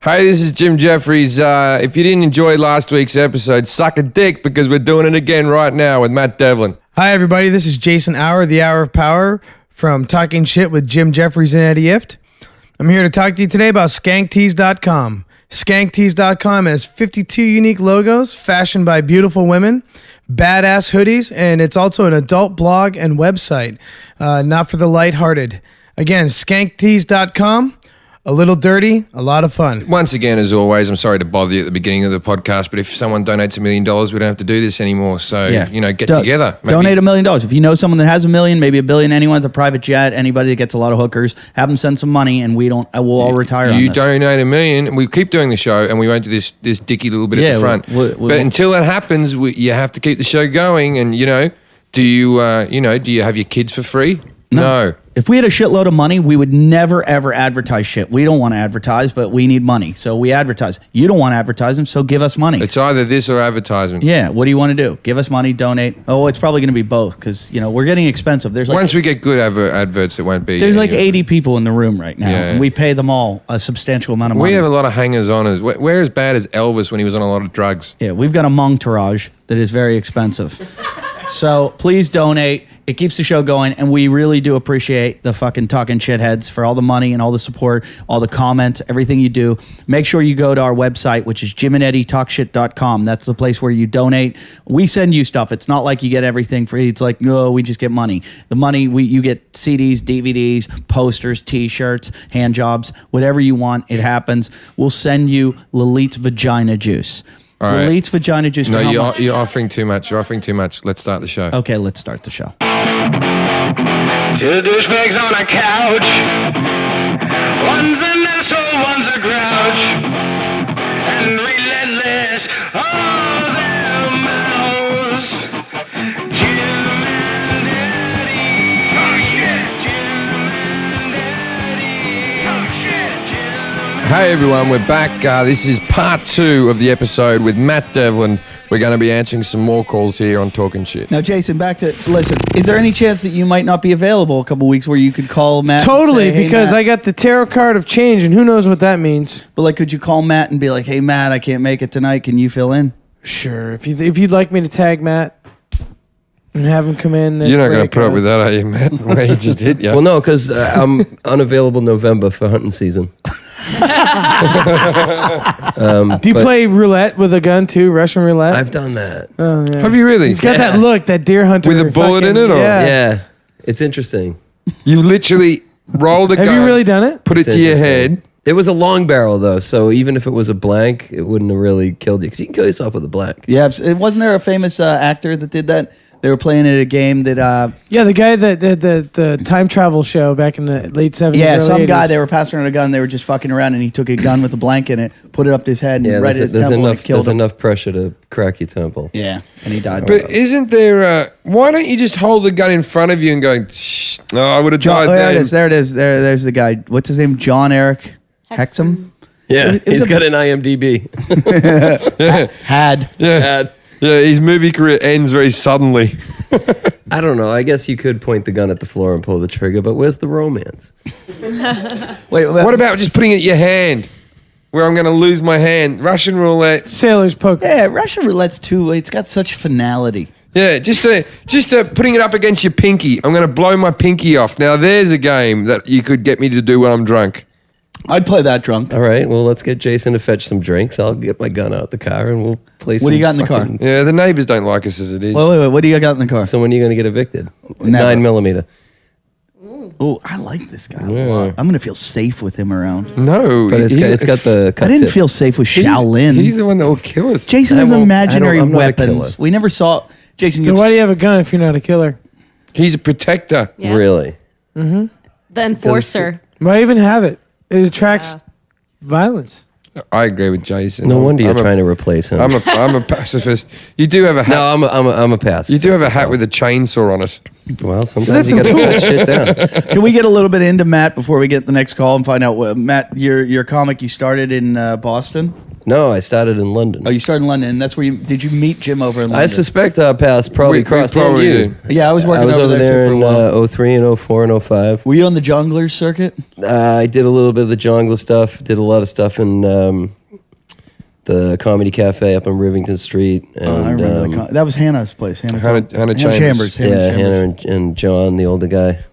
Hey, this is Jim Jeffries. If you didn't enjoy last week's episode, suck a dick because we're doing it again right now with Matt Devlin. Hi, everybody. This is Jason Hour, the Hour of Power from Talking Shit with Jim Jeffries and Eddie Ift. I'm here to talk to you today about skanktees.com. Skanktees.com has 52 unique logos fashioned by beautiful women, badass hoodies, and it's also an adult blog and website, not for the lighthearted. Again, skanktees.com. A little dirty, a lot of fun. Once again, as always, I'm sorry to bother you at the beginning of the podcast, but if someone donates $1 million, we don't have to do this anymore. So, get together. Maybe. Donate $1 million. If you know someone that has $1 million, maybe $1 billion, anyone with a private jet, anybody that gets a lot of hookers, have them send some money, and we'll all retire on this. You donate $1 million, we keep doing the show, and we won't do this dicky little bit at the front. But until that happens, you have to keep the show going. And do you have your kids for free? No. If we had a shitload of money, we would never, ever advertise shit. We don't want to advertise, but we need money. So we advertise. You don't want to advertise them, so give us money. It's either this or advertisement. Yeah. What do you want to do? Give us money, donate. Oh, it's probably going to be both because, we're getting expensive. Once we get good adverts, it won't be. There's 80 people in the room right now, and we pay them all a substantial amount of money. We have a lot of hangers-on. We're as bad as Elvis when he was on a lot of drugs. Yeah, we've got a montourage that is very expensive. So please donate. It keeps the show going, and we really do appreciate the fucking Talking Shitheads for all the money and all the support, all the comments, everything you do. Make sure you go to our website, which is jimandeddytalkshit.com. That's the place where you donate. We send you stuff. It's not like you get everything free. It's like, no, we just get money. The money, you get CDs, DVDs, posters, T-shirts, hand jobs, whatever you want, it happens. We'll send you Lilith's vagina juice. All right. Lilith's vagina juice. No, you're offering too much. You're offering too much. Let's start the show. Okay, let's start the show. Two douchebags on a couch. One's an asshole, one's a grouch. And relentless, all their mouths. Jim and Eddie. Talk shit. Jim and Eddie. Talk shit. Hey everyone, we're back. This is part 2 of the episode with Matt Devlin. We're going to be answering some more calls here on Talking Shit. Now, Jason, listen, is there any chance that you might not be available a couple weeks where you could call Matt? Totally, and say, hey, because Matt. I got the tarot card of change, and who knows what that means. But could you call Matt and be like, hey, Matt, I can't make it tonight. Can you fill in? Sure. If you'd like me to tag Matt and have him come in. You're not going to put up with that, are you, Matt? The way he just hit you. Well, no, because I'm unavailable November for hunting season. Do you play roulette with a gun too? Russian roulette? I've done that. Oh, yeah. Have you really? He's got that look, that deer hunter. With a bullet in it, or? Yeah, it's interesting. You literally rolled a gun. Have you really done it? Put it It's to your interesting. head. It was a long barrel, though, so even if it was a blank, it wouldn't have really killed you, because you can kill yourself with a blank. Yeah, wasn't there a famous actor that did that? They were playing at a game that... Yeah, the guy that the time travel show back in the late 70s, Yeah, early some 80s. guy, they were passing around a gun, and they were just fucking around, and he took a gun with a blank in it, put it up to his head, and right at his temple, and it killed him. There's enough pressure to crack your temple. Yeah, and he died. But isn't there... why don't you just hold the gun in front of you and go, shh, no, I would have died there then. it is. There's the guy. What's his name? John Eric Hexum? Yeah, It was he's a- got an IMDb. Had. Yeah. Yeah, his movie career ends very suddenly. I don't know. I guess you could point the gun at the floor and pull the trigger, but where's the romance? Wait, What about just putting it in your hand? Where I'm going to lose my hand. Russian roulette. Sailor's poker. Yeah, Russian roulette's too. It's got such finality. Yeah, just putting it up against your pinky. I'm going to blow my pinky off. Now, there's a game that you could get me to do when I'm drunk. I'd play that drunk. All right, well, let's get Jason to fetch some drinks. I'll get my gun out the car, and we'll play some... What do you got in the car? Yeah, the neighbors don't like us as it is. Wait. What do you got in the car? So when are you going to get evicted? Never. 9mm. Oh, I like this guy a lot. I'm going to feel safe with him around. No. But it's got the... I didn't feel safe with Shaolin. He's the one that will kill us. Jason has imaginary I'm not a killer. weapons. We never saw... Jason, So why do you have a gun if you're not a killer? He's a protector. Yeah. Really? The enforcer. Why even have it? It attracts violence. I agree with Jason. No wonder you're I'm a- trying to replace him. I'm a pacifist. You do have a hat. No, I'm a pacifist. You do have a hat with a chainsaw on it. Well, sometimes you got to put that shit down. Can we get a little bit into Matt before we get the next call and find out what Matt, your comic you started in Boston? No, I started in London. Oh, you started in London, and that's where did you meet Jim over in London? I suspect our paths probably crossed. probably you. did. Yeah, I was working over there there too for a while. in 03 and 04 and 05. Were you on the Jonglers circuit? I did a little bit of the jungle stuff. Did a lot of stuff in the Comedy Cafe up on Rivington Street. And, I remember that was Hannah's place. Hannah Chambers. Hannah and John, the older guy.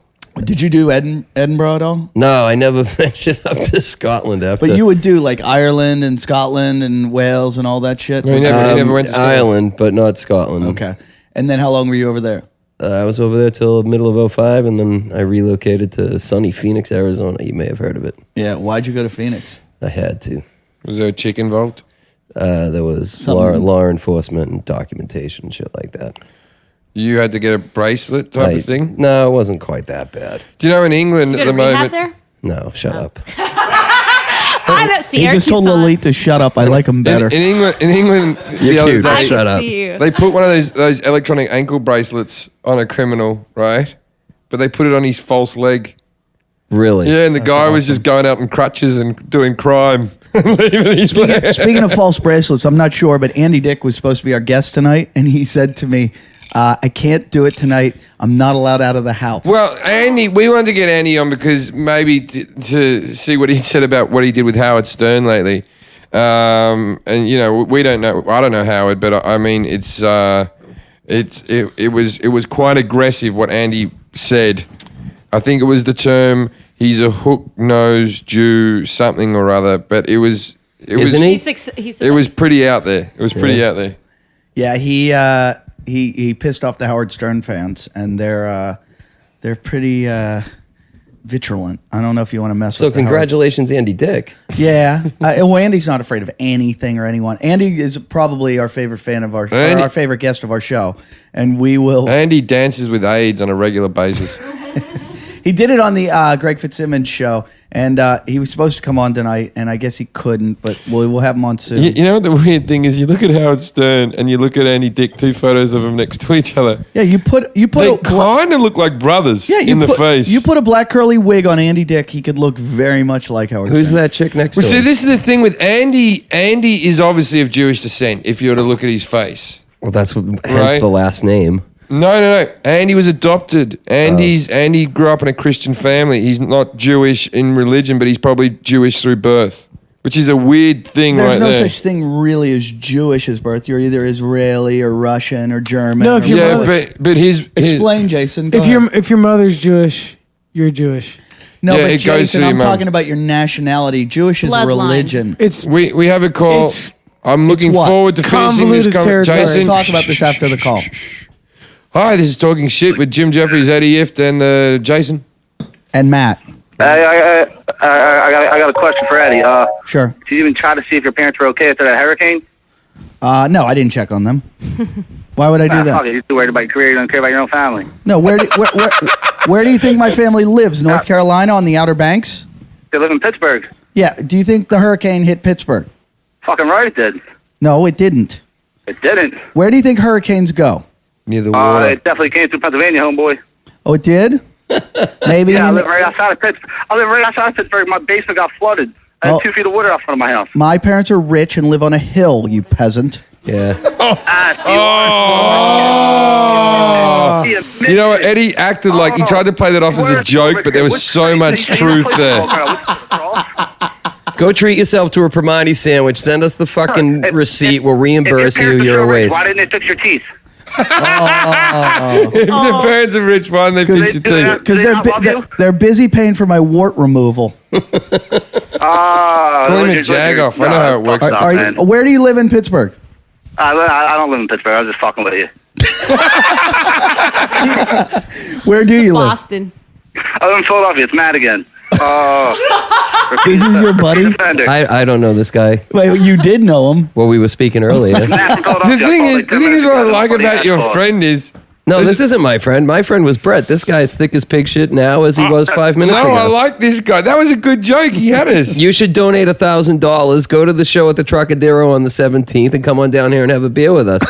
Did you do Edinburgh at all? No, I never ventured up to Scotland after. But you would do like Ireland and Scotland and Wales and all that shit? No, you never went to Scotland. Ireland, but not Scotland. Okay. And then how long were you over there? I was over there till the middle of 05, and then I relocated to sunny Phoenix, Arizona. You may have heard of it. Yeah. Why'd you go to Phoenix? I had to. Was there a chick involved? There was law enforcement and documentation, shit like that. You had to get a bracelet type of thing? No, it wasn't quite that bad. Do you know in England Did at you the go to rehab moment? there? No, shut up. I don't see He her. just She's told not. Lilith to shut up. I like him better. In England, the other cute. day, I Shut up. see you. they put one of those electronic ankle bracelets on a criminal, right? But they put it on his false leg. Really? Yeah, and the guy was just going out in crutches and doing crime. Leaving his leg. Speaking of false bracelets, I'm not sure, but Andy Dick was supposed to be our guest tonight, and he said to me, I can't do it tonight. I'm not allowed out of the house. Well, Andy, we wanted to get Andy on because maybe to see what he said about what he did with Howard Stern lately. And you know, we don't know. I don't know Howard, but I mean, it was quite aggressive what Andy said. I think it was the term he's a hook-nosed Jew, something or other. But it was. Isn't he? It was pretty out there. It was pretty out there. Yeah, he pissed off the Howard Stern fans, and they're pretty vigilant. I don't know if you want to mess with. So congratulations, Andy Dick. Yeah, well, Andy's not afraid of anything or anyone. Andy is probably our favorite fan of our favorite guest of our show, and we will. Andy dances with AIDS on a regular basis. He did it on the Greg Fitzsimmons show, and he was supposed to come on tonight, and I guess he couldn't, but we'll have him on soon. You know what the weird thing is? You look at Howard Stern and you look at Andy Dick, two photos of them next to each other. Yeah, you put They kind of look like brothers in the face. You put a black curly wig on Andy Dick, he could look very much like Howard Who's Stern. that chick next Well, to see, him? this is the thing with Andy. Andy is obviously of Jewish descent, if you were to look at his face. Well, that's hence Right. the last name. No. Andy was adopted. Andy grew up in a Christian family. He's not Jewish in religion, but he's probably Jewish through birth, which is a weird thing There's right no there. such thing really as Jewish as birth. You're either Israeli or Russian or German. No, if or you're Yeah, mother- but his Explain, Jason. Go If ahead. your mother's Jewish, you're Jewish. No, Yeah, but it goes Jason, to your I'm mum. talking about your nationality. Jewish is a Bloodline. religion. It's we have a call. It's- I'm looking what? forward to finishing this Convoluted conversation. territory. Let's Jason, talk about this after the call. hi, this is Talking Shit with Jim Jeffries, Eddie Ift, and Jason. And Matt. I got a question for Eddie. Sure. Did you even try to see if your parents were okay after that hurricane? No, I didn't check on them. Why would I do Fuck that? it, you're too worried about your career. You don't care about your own family. No, where do you think my family lives? North Carolina on the Outer Banks? They live in Pittsburgh. Yeah. Do you think the hurricane hit Pittsburgh? Fucking right it did. No, it didn't. It didn't. Where do you think hurricanes go? Near the water. It definitely came through Pennsylvania, homeboy. Oh, it did? Maybe. Yeah, I live right outside of Pittsburgh. My basement got flooded. I had 2 feet of water out front of my house. My parents are rich and live on a hill, you peasant. Yeah. You know what? Eddie acted like he tried to play that off as a joke, but there was so much truth there. Go treat yourself to a Primanti sandwich. Send us the fucking receipt. We'll reimburse you. You're a waste. Why didn't they fix your teeth? If the parents are rich, why don't they fix your teeth? Because Do they not love you? they're busy paying for my wart removal. Call him a jag-off. I know how it works. Where do you live in Pittsburgh? I don't live in Pittsburgh. I was just fucking with you. Where do you live? Boston. I live in Philadelphia. It's Matt again. This is your buddy? Defender. I don't know this guy. Wait, you did know him. Well, we were speaking earlier. Matt from The Philadelphia. thing is what I like about your friend is. No, this isn't my friend. My friend was Brett. This guy's thick as pig shit now as he was 5 minutes No, ago. I like this guy. That was a good joke. He had us. You should donate $1,000. Go to the show at the Trocadero on the 17th and come on down here and have a beer with us.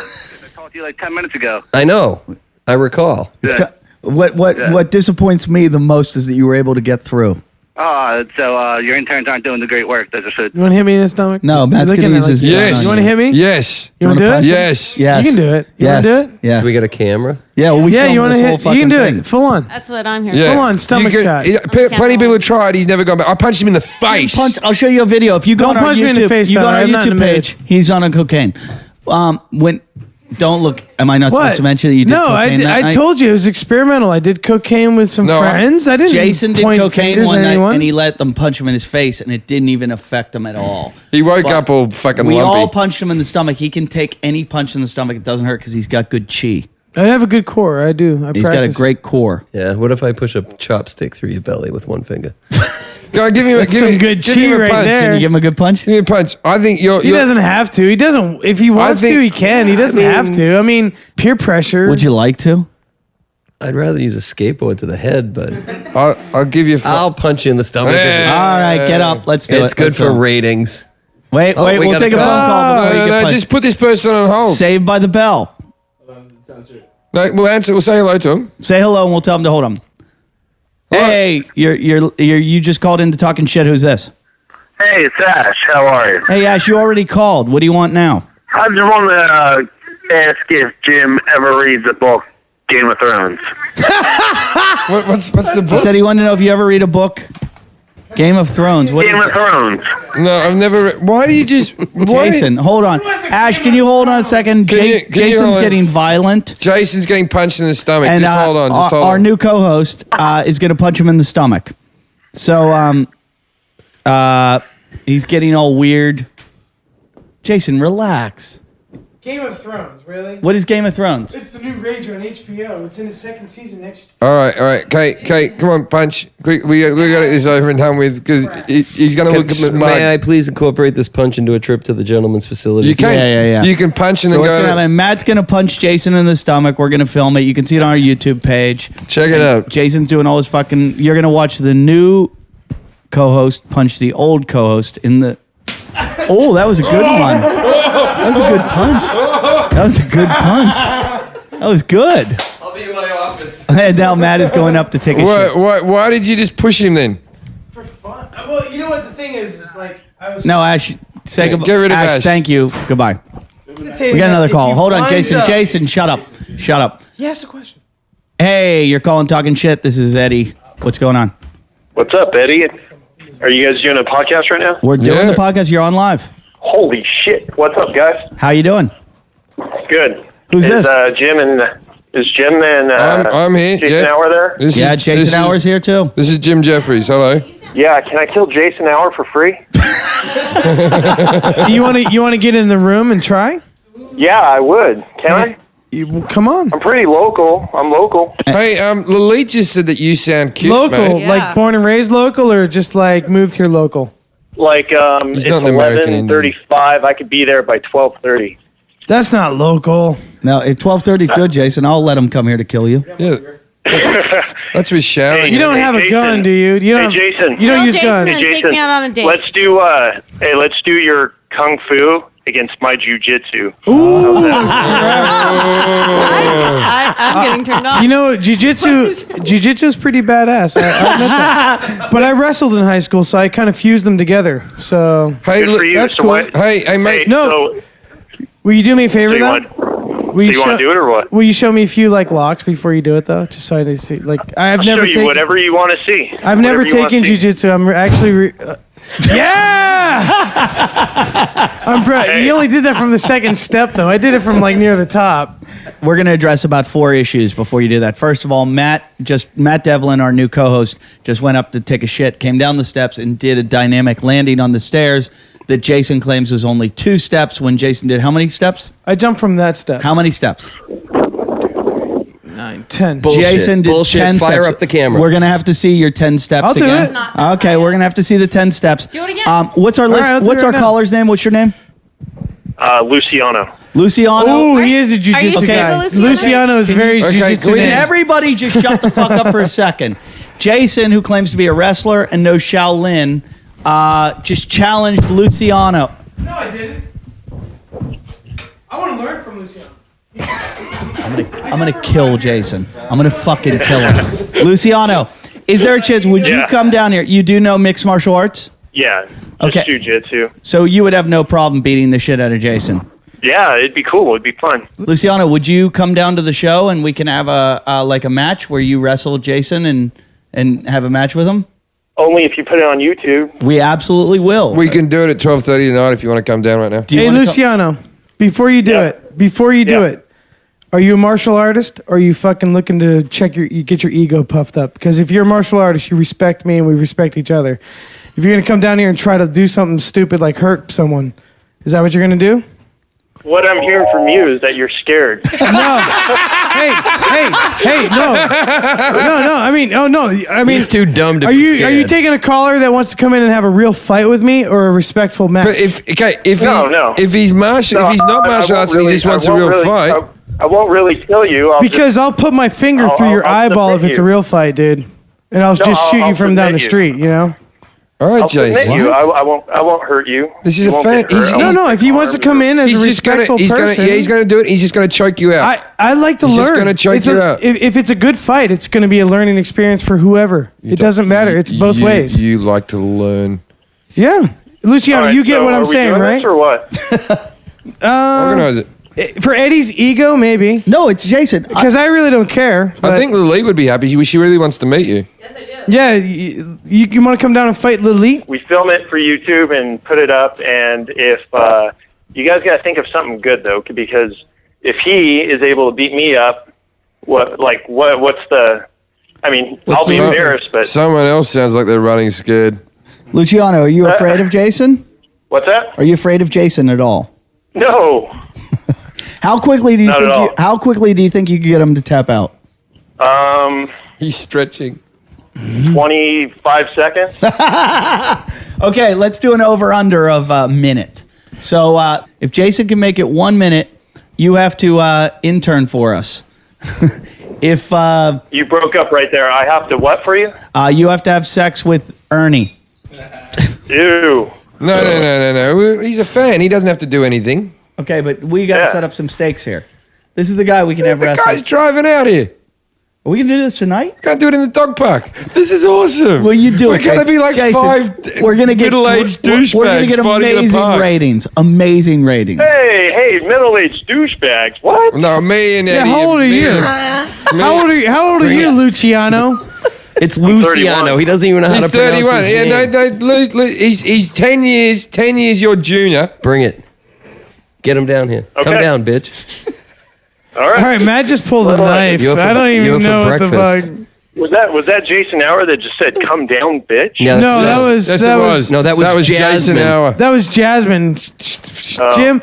I talked to you like 10 minutes ago. I know. I recall. Yeah. What disappoints me the most is that you were able to get through. So your interns aren't doing the great work that they should. You want to hit me in the stomach? No, Matt's You're going to looking use at his like- gun Yes. on You want to hit me? Yes. You want to do it? Yes. Yes. You can do it. You Yes. want to do it? Yes. Do we got a camera? Yeah, well, we Yeah, filmed you want to this whole hit? You fucking can do thing. it. Full on. That's what I'm here Yeah. for. Full on stomach You shot. Plenty of people have tried. He's never gone back. I punched him in the face. I'll show you a video. If you go Don't on our punch me in the YouTube, face, you go on though. our I'm not in YouTube the mood. page. He's on a cocaine. Don't look. Am I not supposed to mention that you did No, cocaine that I night? told you it was experimental. I did cocaine with some No, friends. I didn't. Jason did point cocaine fingers one at night, anyone. and he let them punch him in his face, and it didn't even affect him at all. He woke But up all fucking We lumpy. all punched him in the stomach. He can take any punch in the stomach; it doesn't hurt because he's got good chi. I have a good core. I do. He's got a great core. Yeah. What if I push a chopstick through your belly with one finger? Go, give him That's some good give chi him a right punch. there. Can you give him a good punch? Give me a punch. I think you're. He doesn't have to. He doesn't. If he wants think- to, he can. He doesn't have to. I mean, peer pressure. Would you like to? I'd rather use a skateboard to the head, but I'll give you. I'll punch you in the stomach. Yeah. All right, get up. Let's do it. It's good Let's for go. ratings. Wait, Oh, we we'll gotta take a go. phone call before you get punched. Just put this person on hold. Saved by the bell. No, we'll answer. We'll say hello to him. Say hello, and we'll tell him to hold him. Hey, you just called in to Talking Shit. Who's this? Hey, it's Ash. How are you? Hey, Ash, you already called. What do you want now? I just want to ask if Jim ever reads the book Game of Thrones. What's the He book? said he wanted to know if you ever read a book. Game of Thrones. What is Game of it? Thrones. No, I've never. Why do you just? Why Jason, hold on. Ash, can you hold on a second? Can you Jason's hold on? getting violent. Jason's getting punched in the stomach. And just hold on. Just hold our on. new co-host is going to punch him in the stomach. So he's getting all weird. Jason, relax. Game of Thrones, really? What is Game of Thrones? It's the new Rager on HBO. It's in the second season next. All right. Kate, come on, punch. Quick, we got this over and done with because he's going to look smug. May I please incorporate this punch into a trip to the gentleman's facility? You can. Yeah. You can punch and So then what's go. gonna happen? Matt's gonna punch Jason in the stomach. We're gonna film it. You can see it on our YouTube page. Check it out. Jason's doing all his fucking. You're gonna watch the new co-host punch the old co-host in the. Oh, that was a good one. That was a good punch. That was a good punch. That was good. I'll be in my office. And now Matt is going up to take a shit. Why did you just push him then? For fun. Well, you know what the thing is like I was. No, Ash. Say goodbye. Get rid of Ash. Thank you. Goodbye. We got another call. Hold on, Jason. Jason, shut up. Shut up. Yes, the question. Hey, you're calling Talking Shit. This is Eddie. What's going on? What's up, Eddie? Are you guys doing a podcast right now? We're doing Yeah. the podcast. You're on live. Holy shit! What's up, guys? How you doing? Good. Who's is, this? Jim and I'm here. Jason Yeah. Hour there? This Yeah, is- Jason this Hour's here too. This is Jim Jeffries. Hello. Yeah. Can I kill Jason Hour for free? You want to get in the room and try? Yeah, I would. Can I? Come on. I'm pretty local. I'm local. Hey, Lalit just said that you sound cute, Local, mate. Yeah. like born and raised local, or just like moved here local? Like, He's it's not an American 11:35. I could be there by 12:30. That's not local. No, if 12:30 is good, Jason, I'll let him come here to kill you. Yeah. That's with showering. You don't have a Jason. gun, do you? You don't. Hey, Jason. You don't Well, use Jason guns. is- Take me out on a date. Let's do let's do your kung fu against my jujitsu. I'm getting turned on. You know, jujitsu's pretty badass. I admit that. But I wrestled in high school, so I kind of fused them together. So, Hey, Good for you. that's So cool. what- hey, mate. Hey, No. So, will you do me a favor you though? want, Will you want to do it or what? Will you show me a few like locks before you do it though, just so I can see? Like I've I'll never show you taken. whatever you want to see. I've never Whatever you want taken to see. jujitsu. I'm actually. Yeah! You only did that from the second step, though. I did it from like near the top. We're going to address about 4 issues before you do that. First of all, Matt Devlin, our new co-host, just went up to take a shit, came down the steps, and did a dynamic landing on the stairs that Jason claims was only 2 steps when Jason did how many steps? I jumped from that step. How many steps? 9, 10. Bullshit. Jason did Bullshit. 10 Fire steps. up the camera. We're going to have to see your 10 steps I'll do again. it. Okay, we're going to have to see the 10 steps. Do it again. What's our list? right, I'll do What's it our right now. caller's name? What's your name? Luciano. Luciano. Oh, he is a Are you jujitsu single, guy. Luciano? Luciano is very Okay, jujitsu. can we- name. Everybody just shut the fuck up for a second. Jason, who claims to be a wrestler and knows Shaolin, just challenged Luciano. No, I didn't. I want to learn from Luciano. I'm gonna kill Jason. I'm gonna fucking kill him. Luciano, Is there a chance? Would you come down here? You do know mixed martial arts? Yeah. Okay. Just jujitsu. So you would have no problem beating the shit out of Jason? Yeah, it'd be cool. It'd be fun. Luciano, would you come down to the show and we can have a match where you wrestle Jason and have a match with him? Only if you put it on YouTube. We absolutely will. We can do it at 12:30 tonight if you want to come down right now. Hey, Luciano, before you do it, are you a martial artist, or are you fucking looking to get your ego puffed up? Because if you're a martial artist, you respect me and we respect each other. If you're going to come down here and try to do something stupid like hurt someone, is that what you're going to do? What I'm hearing from you is that you're scared. No. Hey, no. I mean, He's too dumb to Are be you scared. taking a caller that wants to come in and have a real fight with me, or a respectful match? But if No. if he's martial, if he's not martial arts and he just wants a real fight, I won't really kill you. I'll put my finger through your eyeball if it's a real fight, dude. And I'll just shoot you from down the street, you know? all right, I'll submit Jason. you. I won't hurt you. This is You a won't fact. get hurt. No, if he wants to come in as a respectful person. He's gonna do it. He's just gonna choke you out. I like to He's learn. just gonna choke you out. If it's a good fight, it's going to be a learning experience for whoever. It doesn't matter. It's both ways. You like to learn. Yeah. Luciano, All right, you get so what I'm are we saying, doing right? this or what? Organize it. For Eddie's ego, maybe. No, it's Jason. Because I really don't care. I think Lily would be happy. She really wants to meet you. Yeah, you want to come down and fight Lily? We film it for YouTube and put it up. And if you guys got to think of something good though, because if he is able to beat me up, what's the? I mean, I'll be embarrassed, but Someone else sounds like they're running scared. Luciano, are you afraid of Jason? what's that? Are you afraid of Jason at all? No. How quickly do you Not at all. How quickly do you think you could get him to tap out? He's stretching. 25 seconds. Okay, let's do an over/under of a minute. So if Jason can make it 1 minute, you have to intern for us. If You broke up right there. I have to what for you? you have to have sex with Ernie. Ew. No. He's a fan. He doesn't have to do anything. Okay, but we got to Yeah. set up some stakes here. This is the guy we can have The wrestle. guy's driving out here. Are we gonna do this tonight? Can't do it in the dog park. This is awesome. Well, you do We're it. gonna be like Jason, five we're gonna get middle-aged We're gonna douchebags get fighting in a amazing park. ratings. Amazing ratings. Hey, middle-aged douchebags. What? No, me and Yeah, Eddie. how old are you? How old are you, Luciano? It's 31. Luciano. He doesn't even know how He's to pronounce 31. his Yeah, name. he's 10 years your junior. Bring it. Get him down here. Come Okay. down, bitch. All All right. right, Matt just pulled a knife. You up for- I don't you even up for know what the breakfast? fuck. Was that Jason Hour that just said "come down, bitch"? Yeah, No, that Yes, was it was. No, that was Jason Jasmine. Hour. that was Jasmine. Oh. Jim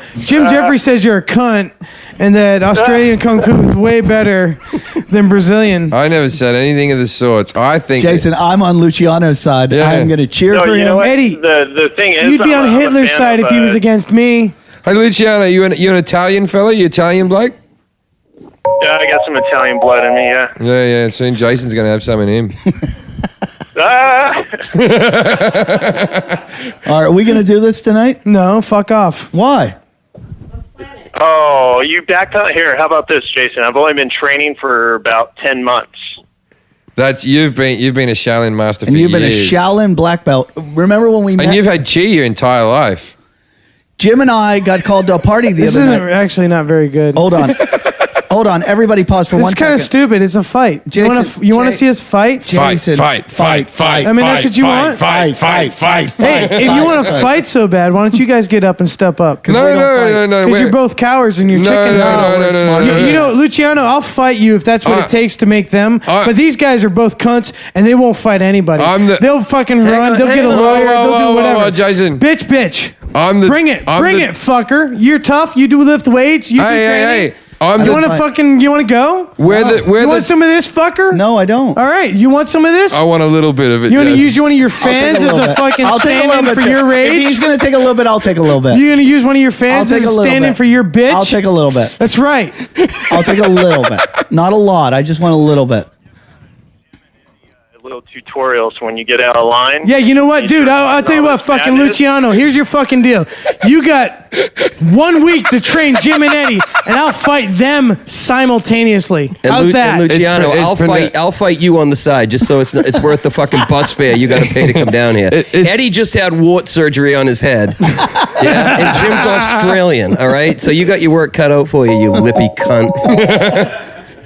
Jeffrey says you're a cunt, and that Australian kung fu is way better than Brazilian. I never said anything of the sorts. I think Jason, I'm on Luciano's side. Yeah. I'm gonna cheer No, for you him. know what? Eddie, The thing is, You'd be I'm on a Hitler's fan side of, if he was against me. Hey, Luciano, you an Italian fella? You Italian bloke? Yeah, I got some Italian blood in me. Yeah. Yeah. Soon Jason's going to have some in him. Ah! All right, are we gonna do this tonight? No, fuck off. Why? Oh, you backed out here. How about this, Jason? I've only been training for about 10 months. You've been a Shaolin master And for you've been years. a Shaolin black belt. Remember when we met? And you've had chi your entire life. Jim and I got called to a party the This other isn't night. actually not very good. Hold on. Hold on. Everybody pause for This one is kind of second. stupid. It's a fight. Jason, you want to Jay- see us fight? Jason, Fight. I mean, that's what you want? Fight. Hey, if you want to fight so bad, why don't you guys get up and step up? No. Because wait. you're both cowards and you're chicken. No. You know, Luciano, I'll fight you if that's what it takes to make them. But these guys are both cunts, and they won't fight anybody. They'll fucking run. They'll get a lawyer. They'll do whatever. Jason. Bitch. Bring Bring it, fucker. You're tough. You do lift weights. You do training. I'm You want to go? You want some of this, fucker? No, I don't. All right. You want some of this? I want a little bit of it. You want to yes. use one of your fans as a fucking I'll take a little stand-in bit for your If he's rage? gonna take a little bit, I'll take a little bit. You're going to use one of your fans I'll as take a a little stand-in bit. for your bitch? I'll take a little bit. That's right. I'll take a little bit. Not a lot. I just want a little bit. little tutorial, so when you get out of line. Yeah, you know what, dude? I'll tell you what, fucking Luciano. Here's your fucking deal. You got 1 week to train Jim and Eddie, and I'll fight them simultaneously. How's that? And Luciano, I'll fight you on the side, just so it's worth the fucking bus fare you got to pay to come down here. Eddie just had wart surgery on his head. Yeah, and Jim's Australian. All right, so you got your work cut out for you, you lippy cunt.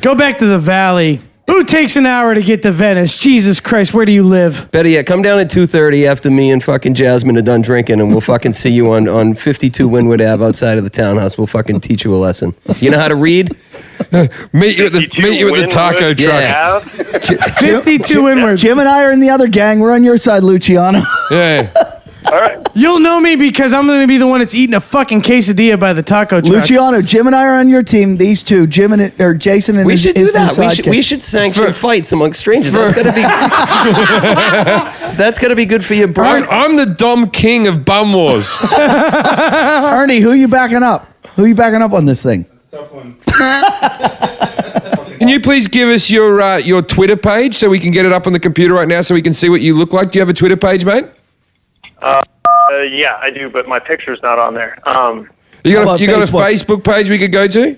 Go back to the valley. Who takes an hour to get to Venice? Jesus Christ, where do you live? Better yet, come down at 2:30 after me and fucking Jasmine are done drinking, and we'll fucking see you on 52 Wynwood Ave outside of the townhouse. We'll fucking teach you a lesson. You know how to read? meet you at the taco truck. Yeah. 52 Windward. Jim and I are in the other gang. We're on your side, Luciano. Yeah. All right. You'll know me because I'm going to be the one that's eating a fucking quesadilla by the taco truck. Luciano, Jim and I are on your team. These two, Jason and We his, should do his that. new We should sanction fights amongst strangers. That's gotta be good for your brain. I'm the Dom King of bum wars. Ernie, who are you backing up? Who are you backing up on this thing? Tough one. Can you please give us your Twitter page so we can get it up on the computer right now so we can see what you look like? Do you have a Twitter page, mate? Yeah, I do, but my picture's not on there. You got a Facebook page we could go to?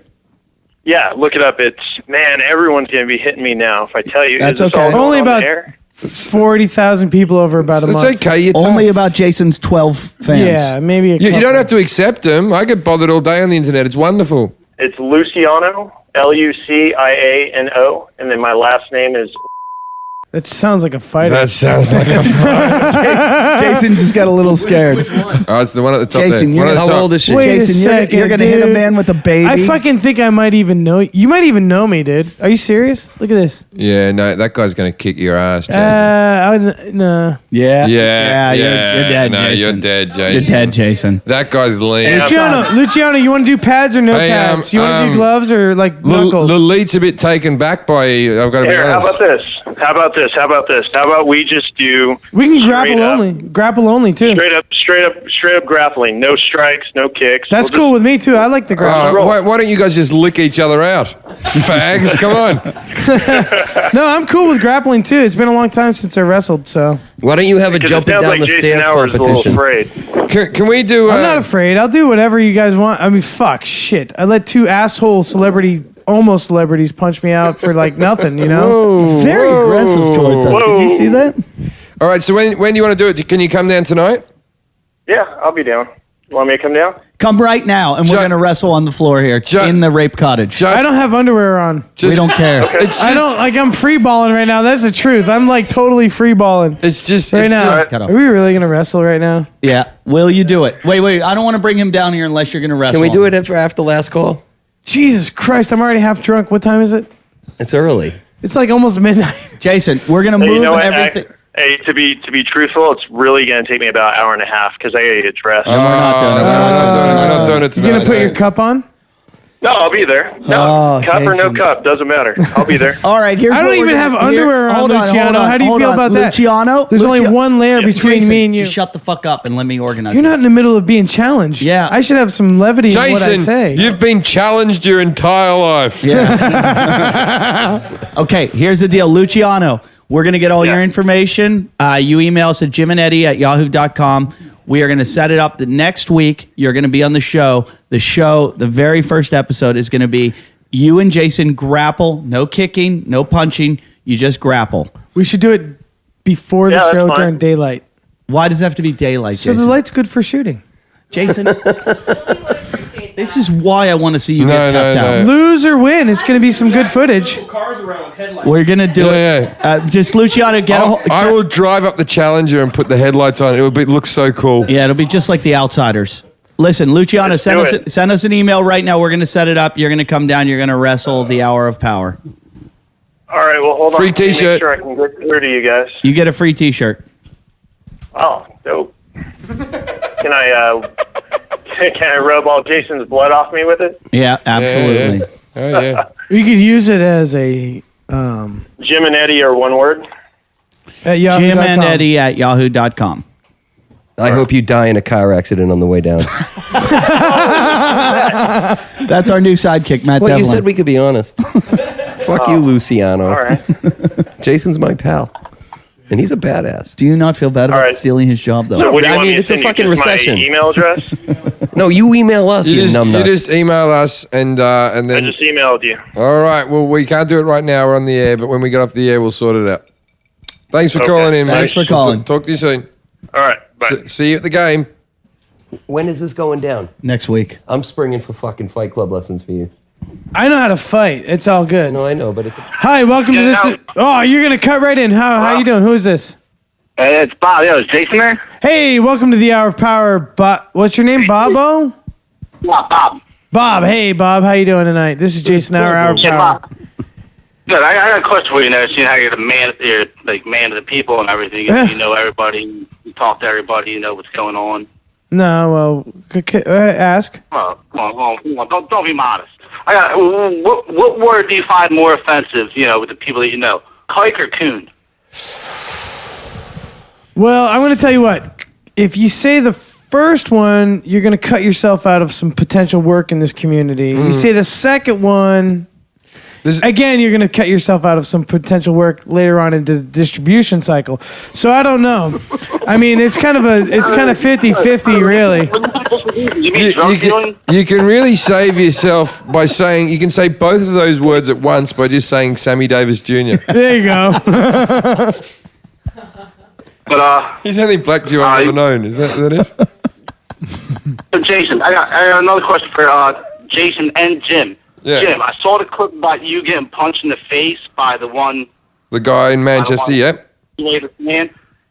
Yeah, look it up. Everyone's going to be hitting me now if I tell you. That's Is this okay. all going Only on about there? 40,000 people over about a month. It's okay. You're Only tough. about Jason's 12 fans. Yeah, maybe a You couple. don't have to accept them. I get bothered all day on the internet. It's wonderful. It's Luciano, Luciano, and then my last name is... That sounds like a fighter. That sounds like a Jason just got a little scared. Oh, it's the one at the top Jason, there. One at the How top. old is she? Wait a Jason, second, you're going to hit a dude. man with a baby. I fucking think I might even know you. Might even know me, dude. Are you serious? Look at this. Yeah, no, that guy's going to kick your ass, Jay. No. Yeah. yeah, You're dead, no, Jason. you're dead, Jay. You're dead, Jason. That guy's lean. Luciano, you want to do pads or no Hey, pads? You want to do gloves or like knuckles? The lead's a bit taken back by you. I've got to be Here, how honest. about this? How about we just do... We can straight grapple up- only. Grapple only too. Straight up grappling. No strikes, no kicks. That's We'll cool with me too. I like the grapple. Why don't you guys just lick each other out? Fags, come on. No, I'm cool with grappling too. It's been a long time since I wrestled, so Why don't you have a Because jumping it sounds down like the Jason stairs Howard's a little competition? afraid. Can we do... I'm not afraid. I'll do whatever you guys want. I mean, fuck, shit. I let two asshole almost celebrities punch me out for like nothing, you know? It's very aggressive towards us. Did you see that? All right, so when do you want to do it? Can you come down tonight? Yeah, I'll be down. You want me to come down? Come right now, and we're going to wrestle on the floor here in the rape cottage. I don't have underwear on. We don't care. It's just, I don't like. I'm free balling right now. That's the truth. I'm like totally free balling It's just right it's now. just- Cut off. Are we really gonna wrestle right now? Yeah. Will you do it? Wait. I don't want to bring him down here unless you're going to wrestle. Can we do him. it after last call? Jesus Christ! I'm already half drunk. What time is it? It's early. It's like almost midnight. Jason, we're going to Hey, move you know what? everything. Hey, to be truthful, it's really going to take me about an hour and a half because I got to get dressed. we're not doing it. We're not doing it You tonight. gonna put your cup on? No, I'll be there. No, Oh, cup or no Jason. cup, doesn't matter. I'll be there. All right, here's I don't what we're even gonna- have underwear on, hold Luciano. How do you hold feel on. about that? Luciano? There's only one layer between Jason, me and you. Just shut the fuck up and let me organize You're it. not in the middle of being challenged. Yeah. I should have some levity in what I Jason, say. you've been challenged your entire life. Yeah. Okay, here's the deal. Luciano, we're going to get all your information. You email us at jimandeddy@yahoo.com. We are going to set it up the next week. You're going to be on the show. The very first episode is going to be you and Jason grapple. No kicking, no punching. You just grapple. We should do it before the Yeah, that's show fine. during daylight. Why does it have to be daylight, So Jason? the light's good for shooting. Jason, this is why I want to see you No, get tapped no, out. no. Lose or win, it's going to be some good footage. Cars around with headlights. We're going to do Yeah, it. Just Luciano, get I will drive up the Challenger and put the headlights on. It will look so cool. Yeah, it'll be just like the Outsiders. Listen, Luciano, Let's send do us it. send us an email right now. We're going to set it up. You're going to come down. You're going to wrestle the Hour of Power. All right, well, hold Free on. Let me t-shirt. Make sure I can get through to you guys. You get a free T-shirt. Oh, dope. Can I rub all Jason's blood off me with it? Yeah, absolutely. Yeah. Oh, yeah. You could use it as a Jim and Eddie are one word. at yahoo.com. Jim and Eddie at yahoo.com. I hope you die in a car accident on the way down. That's our new sidekick, Matt Well, Devlin. you said we could be honest. Fuck you, Luciano. All right. Jason's my pal. And he's a badass. Do you not feel bad about stealing his job, though? What do you I want mean, me to it's a send you? fucking Just my recession. email address? No, you email us, you You numbnuts. just email us and I then. just emailed you. All right. Well, we can't do it right now. We're on the air, but when we get off the air, we'll sort it out. Thanks for Okay. calling in, mate. Thanks for calling. Talk to you soon. All right, bye. See you at the game. When is this going down? Next week. I'm springing for fucking Fight Club lessons for you. I know how to fight. It's all good. No, I know, but it's... Hi, welcome to this. no. Oh, you're gonna cut right in. How you doing? Who is this? It's Bob. Yo, is Jason there? Hey, welcome to the Hour of Power. What's your name, Bobo? Yeah, Bob. Bob. Hey, Bob. How you doing tonight? This is Jason Hour of Yeah, Power. Bob. Good. I got a question for you. Seeing how you're the man, you're like man of the people and everything. You know everybody. You talk to everybody. You know what's going on. No, well, ask. Oh, come on. Don't be modest. I got. What word do you find more offensive? You know, with the people that you know, kike or coon? Well, I'm going to tell you what. If you say the first one, you're going to cut yourself out of some potential work in this community. You say the second one, again, you're going to cut yourself out of some potential work later on in the distribution cycle. So I don't know. I mean, it's kind of 50-50, really. You mean drug dealing? You can really save yourself by saying, you can say both of those words at once by just saying Sammy Davis Jr. There you go. But He's the only black Jew I've ever known. Is that it? so Jason, I got another question for Jason and Jim. Yeah. Jim, I saw the clip about you getting punched in the face by the one The guy in Manchester, yep. man.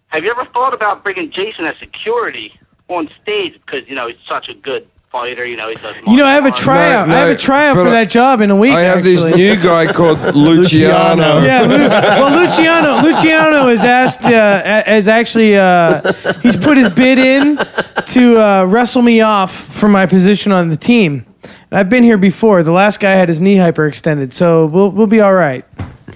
Have you ever thought about bringing Jason as security on stage because he's such a good fighter? He does. I have a tryout. No, I have a tryout but for that job in a week. I have this actually. new guy called Luciano. Yeah, Luciano is asked, he's put his bid in to wrestle me off for my position on the team. And I've been here before. The last guy had his knee hyperextended, so we'll be all right.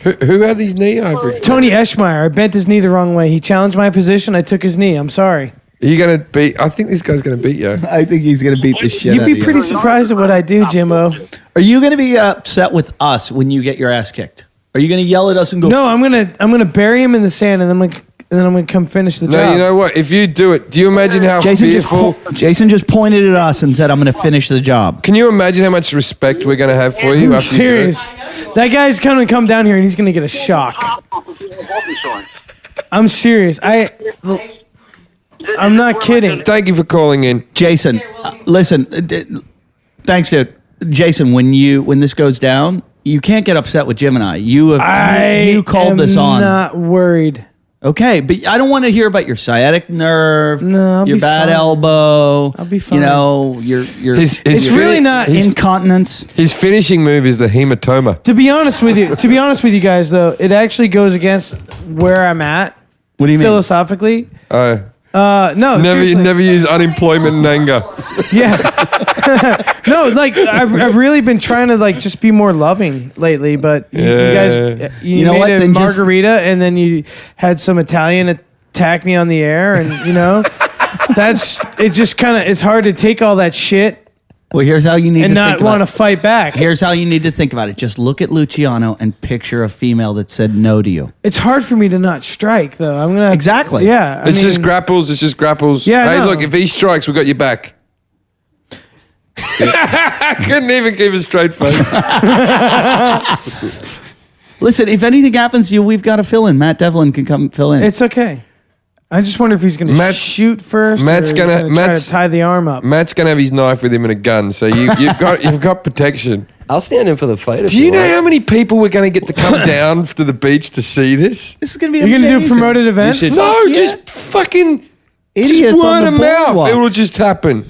Who had these knee hyperextended? Tony Eschmeyer. I bent his knee the wrong way. He challenged my position. I took his knee. I'm sorry. Are you going to beat? I think this guy's going to beat you. I think he's going to beat the shit You'd out be of you. pretty surprised at what I do, Jimbo. Are you going to be upset with us when you get your ass kicked? Are you going to yell at us and go? No, I'm gonna bury him in the sand, and then I'm gonna come finish the No, job. you know what? If you do it, do you imagine how fearful? Jason just pointed at us and said, "I'm going to finish the job." Can you imagine how much respect we're going to have for you? I'm after you do it? serious. That guy's gonna come down here and he's gonna get a shock. I'm serious. I'm not kidding. Thank you for calling in. Jason, listen. Thanks, dude. Jason, when this goes down, you can't get upset with Jim and I. You called this on. I'm not worried. Okay, but I don't want to hear about your sciatic nerve, No, I'll your be bad fine. elbow. I'll be fine. Your It's really not incontinence. His finishing move is the hematoma. To be honest with you guys, though, it actually goes against where I'm at. What do you mean? Philosophically? No, Never seriously. use unemployment and anger. Yeah. No, like I've really been trying to just be more loving lately, but you guys, you know made what? a Then just- margarita and then you had some Italian attack me on the air, and it's hard to take all that shit Well, here's how you need and to not think about want to it. fight back. Here's how you need to think about it. Just look at Luciano and picture a female that said no to you. It's hard for me to not strike, though. I'm gonna Exactly. Yeah, It's just grapples. It's just grapples. Yeah, Hey, no. look, if he strikes, we got your back. I couldn't even keep a straight face. Listen, if anything happens to you, we've got to fill in. Matt Devlin can come fill in. It's okay. I just wonder if he's gonna shoot first. Matt's or gonna- try Matt's- to tie the arm up. Matt's gonna have his knife with him and a gun, so you've got protection. I'll stand in for the fight. Do you know how many people we're going to get to come down to the beach to see this? This is going to be You're gonna do a amazing. promoted event? should- No, yeah. just fucking Idiots just word on of the mouth. boardwalk. It will just happen.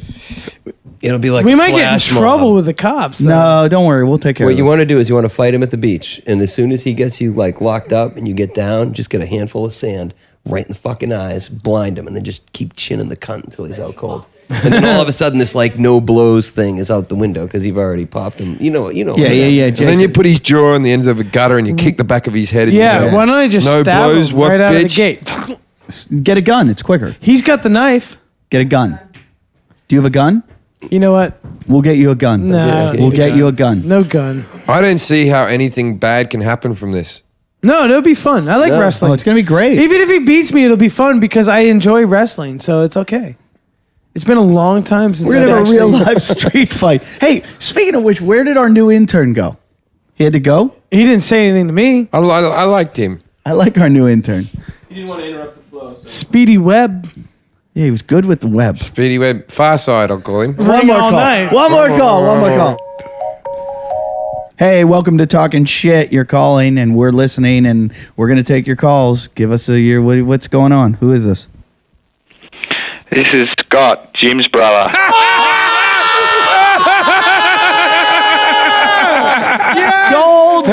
It'll be like We a might get in flash mob. trouble with the cops. though. No, don't worry. We'll take care What of you this. want to do is you want to fight him at the beach, and as soon as he gets you locked up and you get down, just get a handful of sand right in the fucking eyes, blind him, and then just keep chinning the cunt until he's out cold. And then all of a sudden, this no blows thing is out the window because you've already popped him. You know. Yeah. And then Jason. you put his jaw on the end of a gutter and you kick the back of his head. And Yeah, you go, why don't I just no stab blows, him what, right out of the bitch? gate? Get a gun. It's quicker. He's got the knife. Get a gun. Do you have a gun? You know what? We'll get you a gun. No, I don't We'll need get you a gun. No gun. I don't see how anything bad can happen from this. No, it'll be fun. I like wrestling. Oh, it's going to be great. Even if he beats me, it'll be fun because I enjoy wrestling, so it's okay. It's been a long time since We're going to have a real actually... live street fight. Hey, speaking of which, where did our new intern go? He had to go? He didn't say anything to me. I liked him. I like our new intern. He didn't want to interrupt the flow. So. Speedy Webb. Yeah, he was good with the web. Speedy Webb. Far side, I'll call him. One more all call. night. One more call. Hey, welcome to Talking Shit. You're calling, and we're listening, and we're going to take your calls. Give us what's going on. Who is this? This is Scott, Jim's brother. Gold.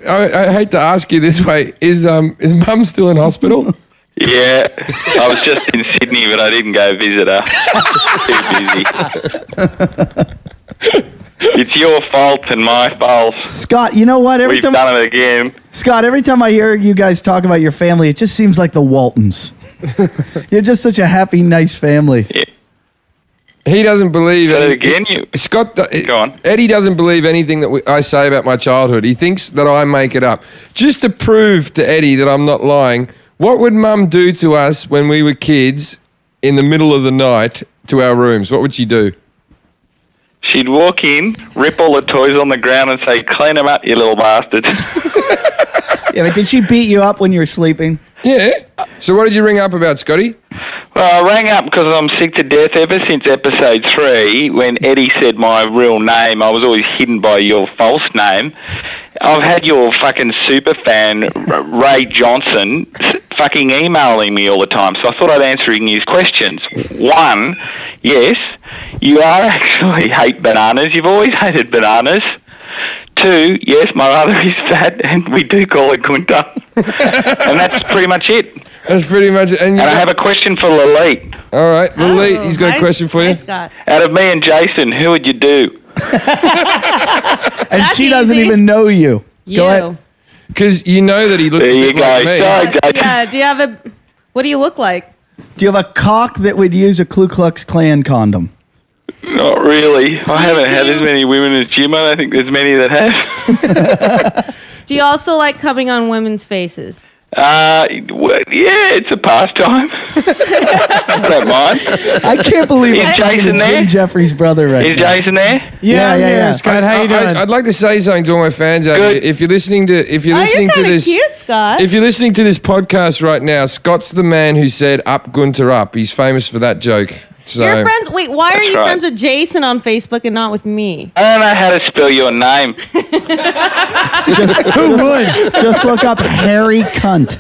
I hate to ask you this way. Is Mum still in hospital? Yeah, I was just in Sydney, but I didn't go visit her. Too busy. It's your fault and my fault. Scott, you know what? We've done it again. Scott, every time I hear you guys talk about your family, it just seems like the Waltons. You're just such a happy, nice family. Yeah. He doesn't believe Did it anything. again? Scott, Go on. Eddie doesn't believe anything that I say about my childhood. He thinks that I make it up. Just to prove to Eddie that I'm not lying, what would Mum do to us when we were kids in the middle of the night to our rooms? What would she do? She'd walk in, rip all the toys on the ground and say, clean them up, you little bastards. Yeah, but did she beat you up when you were sleeping? Yeah. So what did you ring up about, Scotty? Well, I rang up because I'm sick to death ever since episode 3 when Eddie said my real name. I was always hidden by your false name. I've had your fucking super fan, Ray Johnson, fucking emailing me all the time, so I thought I'd answer his questions. 1, yes, you are actually hate bananas. You've always hated bananas. 2, yes, my mother is fat and we do call her Gunter. And that's pretty much it. That's pretty much it. And I have a question for Lalit. All right, Lalit, he's got a question for you. Scott. Out of me and Jason, who would you do? And That's she doesn't easy. even know you. Go ahead. Because you know that he looks There a you bit go. like me. Sorry, Jason. Yeah, do you have a... What do you look like? Do you have a cock that would use a Ku Klux Klan condom? Not really. I haven't had as many women as Jim. I don't think there's many that have. Do you also like coming on women's faces? Yeah, it's a pastime. I don't mind. I can't believe Is I'm talking to Jason there? Jim Jeffries' brother right Is now. Jason there? Yeah, Yeah, yeah. Scott, how you doing? I'd like to say something to all my fans out Good. here. If you're listening to You're this, kind of cute, Scott. if you're listening to this podcast right now, Scott's the man who said "Up Gunter up." He's famous for that joke. So You're friends... Wait, why are That's you right. friends with Jason on Facebook and not with me? I don't know how to spell your name. Who would? Just look up Harry Cunt.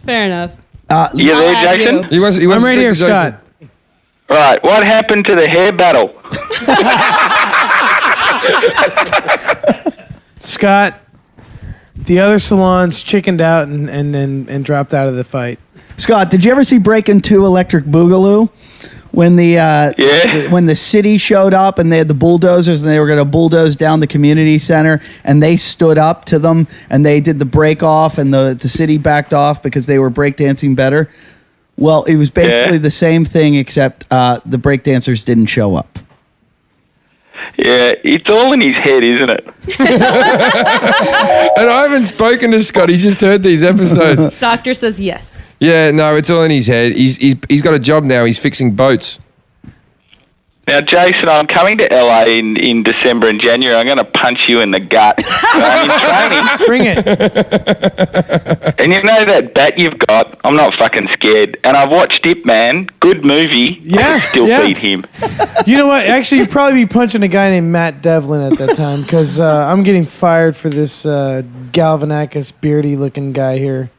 Fair enough. You I'll there, add Jason? you. he wants I'm to right speak here, to Jason. Scott. Right. What happened to the hair battle? Scott, the other salons chickened out and dropped out of the fight. Scott, did you ever see Breakin' 2 Electric Boogaloo? When when the city showed up and they had the bulldozers and they were going to bulldoze down the community center and they stood up to them and they did the break off and the city backed off because they were breakdancing better. Well, it was basically the same thing except the breakdancers didn't show up. Yeah, it's all in his head, isn't it? And I haven't spoken to Scott. He's just heard these episodes. Doctor says yes. Yeah, no, it's all in his head. He's got a job now. He's fixing boats. Now, Jason, I'm coming to LA in December and January. I'm going to punch you in the gut. I'm in training. Bring it. And you know that bat you've got? I'm not fucking scared. And I've watched it, man. Good movie. I Yeah, could still yeah. beat him. You know what? Actually, you'd probably be punching a guy named Matt Devlin at that time because I'm getting fired for this Galvanakis beardy-looking guy here.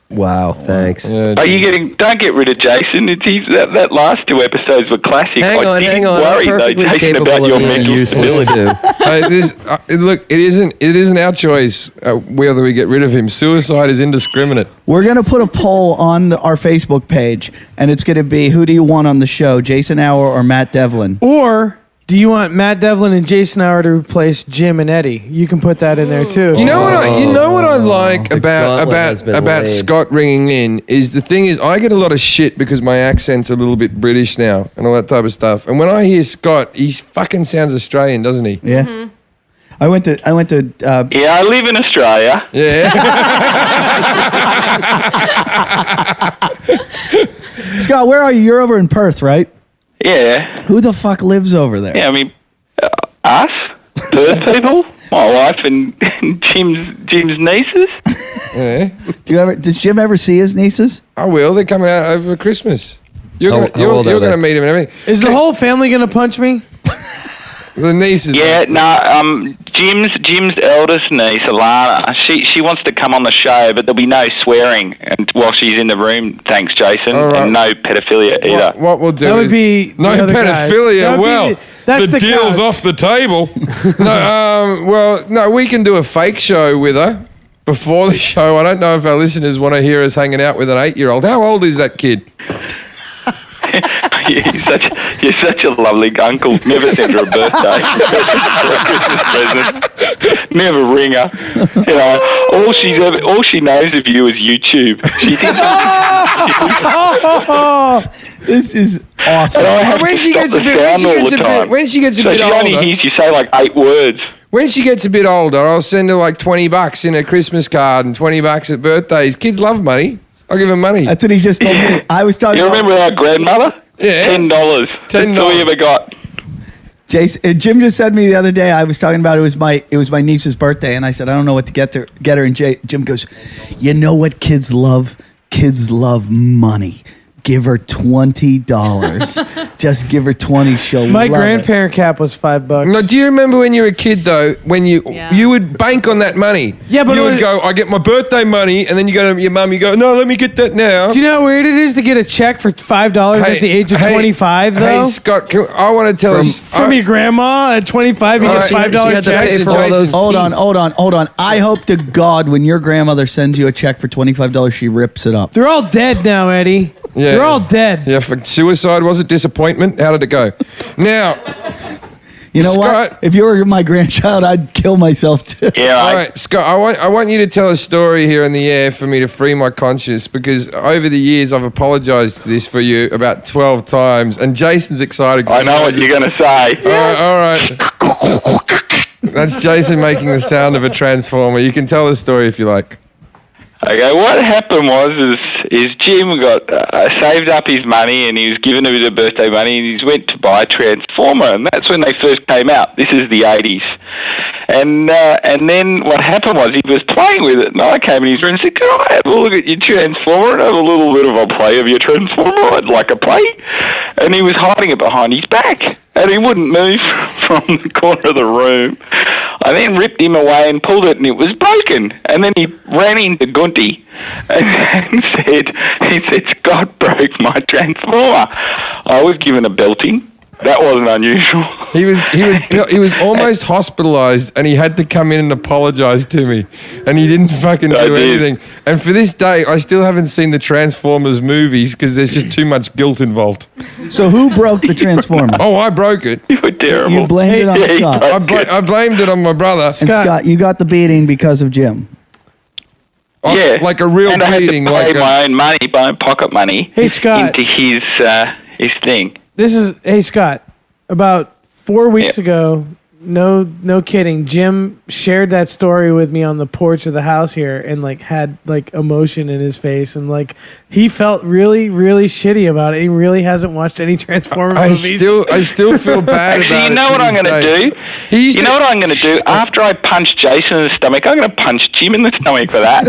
Wow, thanks. Are you getting? Don't get rid of Jason. That last 2 episodes were classic. Hang on. I'm I'm worried though, perfectly Jason, capable about of your being mental useless stability. too. Look, it isn't our choice whether we get rid of him. Suicide is indiscriminate. We're going to put a poll on our Facebook page, and it's going to be, who do you want on the show, Jason Hour or Matt Devlin? Or do you want Matt Devlin and Jason Hour to replace Jim and Eddie? You can put that in there too. You know what I like The gauntlet has been about laid. Scott ringing in is the thing is I get a lot of shit because my accent's a little bit British now and all that type of stuff. And when I hear Scott, he fucking sounds Australian, doesn't he? Yeah. I went to. Yeah, I live in Australia. Yeah. Scott, where are you? You're over in Perth, right? Yeah. Who the fuck lives over there? Yeah, I mean, us, Perth people, my wife and Jim's nieces. Yeah. Does Jim ever see his nieces? I will. They're coming out over Christmas. You're How old are going they? to meet him and everything. Is the whole family gonna punch me? The nieces. Yeah, mate. no, Jim's eldest niece, Alana, she wants to come on the show, but there'll be no swearing while she's in the room, thanks, Jason, All right. and no pedophilia either. What we'll do That would is be the no other guys. pedophilia. That would be Well, that's the deal's couch. off the table. No, we can do a fake show with her before the show. I don't know if our listeners want to hear us hanging out with an 8-year-old. How old is that kid? You're such a lovely uncle. Never sent her a birthday. Or a Christmas present. Never ring her. You know, all she knows of you is YouTube. She thinks This is awesome. and I have When to she stop gets a the bit- when sound she all gets the a bit- time. when she gets a so bit she only older- hears you say like 8 words. When she gets a bit older, I'll send her like $20 in a Christmas card and $20 at birthdays. Kids love money. I'll give them money. That's what he just told me. I was talking You about remember our grandmother? Yeah. $10. That's all we ever got. Jason. Jim just said to me the other day. I was talking about it was my niece's birthday, and I said I don't know what to get her. And Jim goes, you know what kids love? Kids love money. Give her $20. Just give her 20. She'll My love it. grandparent cap was $5. No, do you remember when you were a kid though? When you would bank on that money. Yeah, but you when would it- go, I get my birthday money, and then you go to your mum. You go, no, let me get that now. Do you know how weird it is to get a check for $5 at the age of 25? Though, Hey Scott, I want to tell us from your grandma at 25, you All get right, $5 she had to check. pay for all those Hold teeth. on. I hope to God when your grandmother sends you a check for $25, she rips it up. They're all dead now, Eddie. Yeah. They're all dead. Yeah, for suicide was it? Disappointment? How did it go? Now, You know Scott- what? If you were my grandchild, I'd kill myself too. Yeah, all right, Scott, I want you to tell a story here in the air for me to free my conscience because over the years I've apologized for this for you about 12 times, and Jason's excited. I know what you're going to say. All right. That's Jason making the sound of a transformer. You can tell the story if you like. Okay, what happened was Jim got saved up his money and he was given a bit of birthday money and he went to buy a transformer, and that's when they first came out. This is the 80s. And then what happened was he was playing with it, and I came in his room and said, can I have a look at your transformer and have a little bit of a play of your transformer? I'd like a play. And he was hiding it behind his back, and he wouldn't move from the corner of the room. I then ripped him away and pulled it, and it was broken. And then he ran into Gunty and said, Scott broke my transformer. I was given a belting. That wasn't unusual. He was almost hospitalized, and he had to come in and apologize to me, and he didn't fucking do anything. And for this day, I still haven't seen the Transformers movies because there's just too much guilt involved. So who broke the transformer? Oh, I broke it. You were terrible. You blamed it on Yeah, he Scott. broke it. I blamed it on my brother. And Scott, you got the beating because of Jim. Yeah, like a real and I had beating, to like pay my own money, my own pocket money, Hey, Scott. into his thing. Hey, Scott, about 4 weeks ago, no kidding, Jim shared that story with me on the porch of the house here and like had like emotion in his face and like he felt really, really shitty about it. He really hasn't watched any Transformer movies. I still feel bad Actually, about it. you know what I'm going to do? You know what I'm going to do? After I punch Jason in the stomach, I'm going to punch Jim in the stomach for that.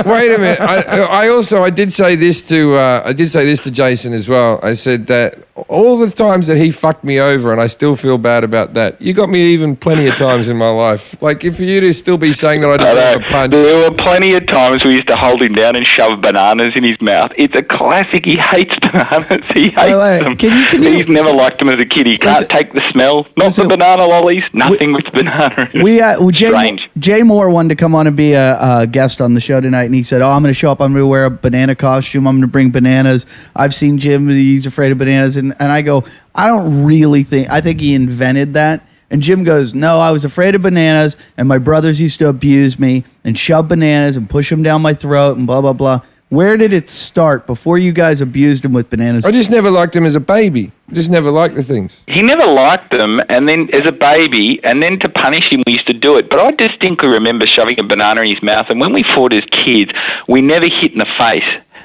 Wait a minute. I did say this to Jason as well. I said that all the times that he fucked me over, and I still feel bad about that. You got me even plenty of times in my life. Like if for you to still be saying that I deserve a punch. There were plenty of times we used to hold him down and shove bananas in his mouth. It's a classic. He hates bananas. He hates them. Can you, He's never liked them as a kid. He can't take the smell. Not the banana lollies. Nothing with banana in it. Jay Moore wanted to come on and be a guest on the show tonight, and he said, I'm going to show up. I'm going to wear a banana costume. I'm going to bring bananas. I've seen Jim. He's afraid of bananas. And I go, I don't really think, I think he invented that. And Jim goes, no, I was afraid of bananas, and my brothers used to abuse me and shove bananas and push them down my throat and blah, blah, blah. Where did it start before you guys abused him with bananas? I just never liked him as a baby. Just never liked the things. He never liked them, and then as a baby, and then to punish him, we used to do it. But I distinctly remember shoving a banana in his mouth, and when we fought as kids, we never hit in the face.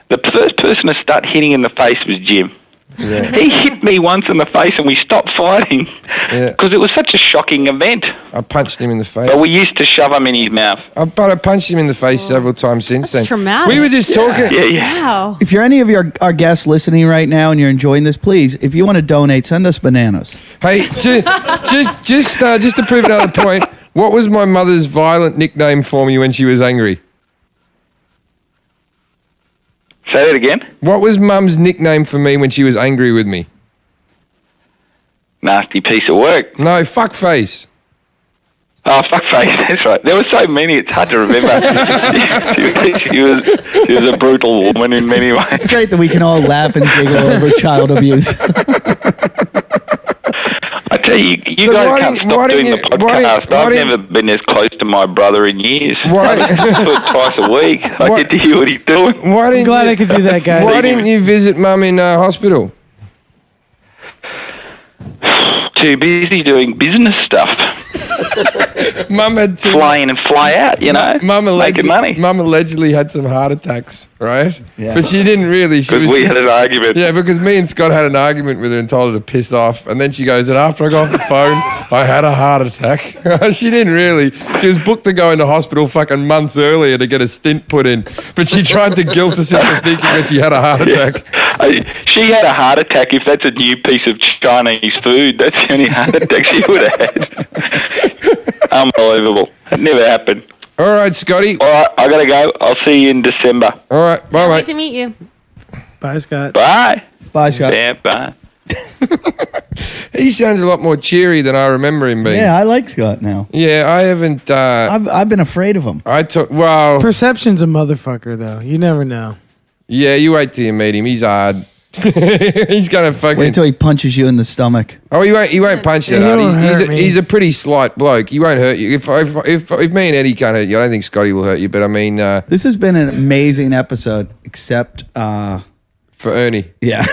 The first person to start hitting in the face was Jim. Yeah. He hit me once in the face and we stopped fighting because it was such a shocking event. I punched him in the face. But we used to shove him in his mouth. I punched him in the face several times since then. Traumatic. We were just talking. Yeah. Wow. If you're any of our guests listening right now and you're enjoying this, please, if you want to donate, send us bananas. Hey, just to prove another point, what was my mother's violent nickname for me when she was angry? Say that again? What was Mum's nickname for me when she was angry with me? Nasty piece of work. No, fuckface. Oh, fuckface, that's right. There were so many, it's hard to remember. she was a brutal woman in many ways. It's great that we can all laugh and giggle over child abuse. I tell you, you guys can't stop doing the podcast. I've never been as close to my brother in years. I do it twice a week. I get to hear what he's doing. I'm glad I could do that, guys. Why didn't you visit Mum in hospital? Too busy doing business stuff. Mum had fly in and fly out, you know, making money. Mum allegedly had some heart attacks, right? Yeah. But she didn't really. Because we had an argument. Yeah, because me and Scott had an argument with her and told her to piss off. And then she goes, and after I got off the phone, I had a heart attack. She didn't really. She was booked to go into hospital fucking months earlier to get a stint put in. But she tried to guilt us into thinking that she had a heart attack. She had a heart attack. If that's a new piece of Chinese food, that's the only heart attack she would have had. Unbelievable. It never happened. All right, Scotty. All right, I got to go. I'll see you in December. All right, bye, Can't mate. wait to meet you. Bye, Scott. Bye. Bye, Scott. Yeah, bye. He sounds a lot more cheery than I remember him being. Yeah, I like Scott now. Yeah, I haven't. I've been afraid of him. Well, Perception's a motherfucker, though. You never know. Yeah, you wait till you meet him. He's hard. He's gonna fucking wait till he punches you in the stomach. Oh, he won't punch you that hard. He's a pretty slight bloke. He won't hurt you. If me and Eddie can't hurt you, I don't think Scotty will hurt you. But I mean, this has been an amazing episode, except for Ernie. Yeah.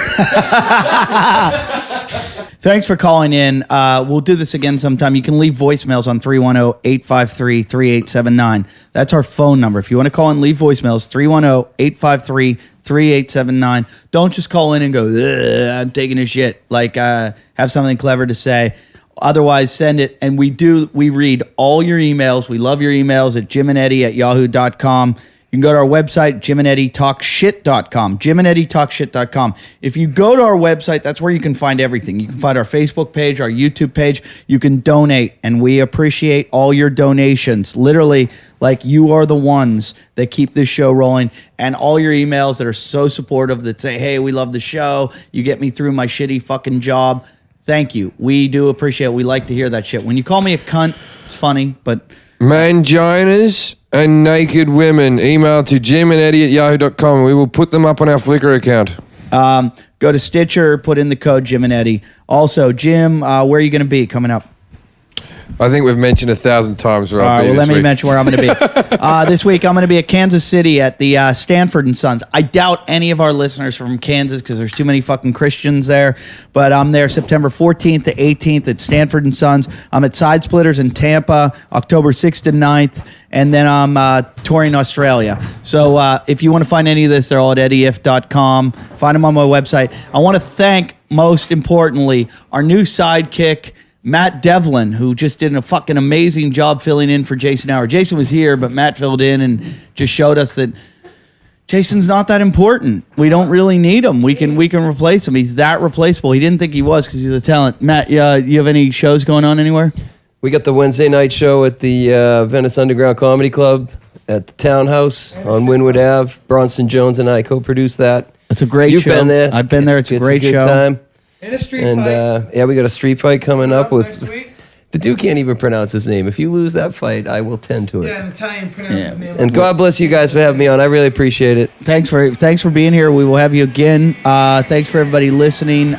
Thanks for calling in. We'll do this again sometime. You can leave voicemails on 310-853-3879. That's our phone number. If you want to call and leave voicemails, 310-853-3879. Don't just call in and go, I'm taking a shit. Like, have something clever to say. Otherwise, send it. And we read all your emails. We love your emails at jimandeddie@yahoo.com. You can go to our website, jimandeddietalkshit.com, jimandeddietalkshit.com. If you go to our website, that's where you can find everything. You can find our Facebook page, our YouTube page. You can donate, and we appreciate all your donations. Literally, like, you are the ones that keep this show rolling, and all your emails that are so supportive that say, hey, we love the show. You get me through my shitty fucking job. Thank you. We do appreciate it. We like to hear that shit. When you call me a cunt, it's funny, but... Manginas and naked women, email to jimandeddie@yahoo.com. We will put them up on our Flickr account. Go to Stitcher, put in the code Jim and Eddie. Also, Jim, where are you going to be coming up? I think we've mentioned 1,000 times where I'll be let me week. mention where I'm going to be. This week, I'm going to be at Kansas City at the Stanford & Sons. I doubt any of our listeners are from Kansas because there's too many fucking Christians there. But I'm there September 14th to 18th at Stanford & Sons. I'm at Side Splitters in Tampa, October 6th to 9th. And then I'm touring Australia. So if you want to find any of this, they're all at eddieif.com. Find them on my website. I want to thank, most importantly, our new sidekick, Matt Devlin, who just did a fucking amazing job filling in for Jason Hour. Jason was here, but Matt filled in and just showed us that Jason's not that important. We don't really need him. We can replace him. He's that replaceable. He didn't think he was because he's a talent. Matt, you have any shows going on anywhere? We got the Wednesday night show at the Venice Underground Comedy Club at the Townhouse on Wynwood Ave. Bronson Jones and I co-produced that. It's a great show. You've been there. I've been there. It's a great good show. Time. And a street fight. Yeah, we got a street fight coming up with... Next week. The dude can't even pronounce his name. If you lose that fight, I will tend to it. Yeah, an Italian pronounces his name. And God bless you guys for having me on. I really appreciate it. Thanks for being here. We will have you again. Thanks for everybody listening.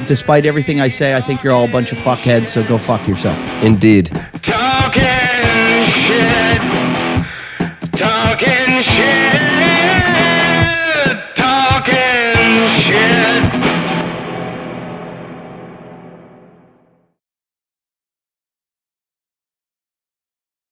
Despite everything I say, I think you're all a bunch of fuckheads, so go fuck yourself. Indeed. Talking